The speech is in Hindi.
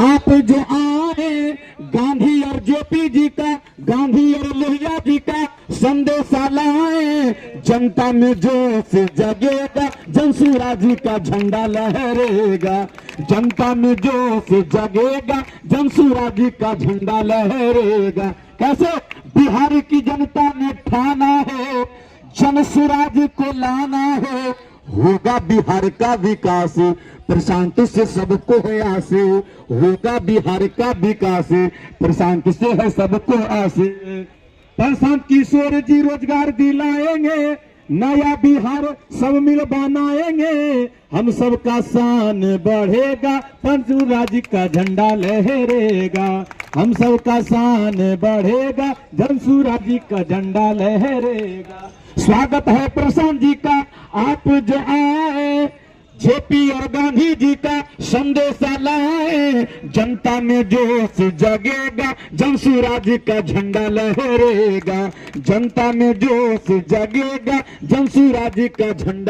आप जो आए गांधी और जेपी जी का, गांधी और लोहिया जी का संदेशा लाए, जनता में जोश जगेगा, जनसुरा जी का झंडा लहरेगा, जनता में जोश जगेगा, जनसुरा जी का झंडा लहरेगा। कैसे? बिहार की जनता ने ठाना है जनसुराज को लाना है, होगा बिहार का विकास, प्रशांत से सबको है आस, होगा बिहार का विकास, प्रशांत से है सबको आस। प्रशांत किशोर जी रोजगार दिलाएंगे, नया बिहार सब मिल बनाएंगे, हम सबका शान बढ़ेगा, जनसुराज का झंडा लहरेगा, हम सबका शान बढ़ेगा, जनसुराज का झंडा लहरेगा। स्वागत है प्रशांत जी का, आप जो आए जेपी और गांधी जी का संदेशा लाए, जनता में जोश जगेगा, जनसुराज का झंडा लहरेगा, जनता में जोश जगेगा, जनसुराज का झंडा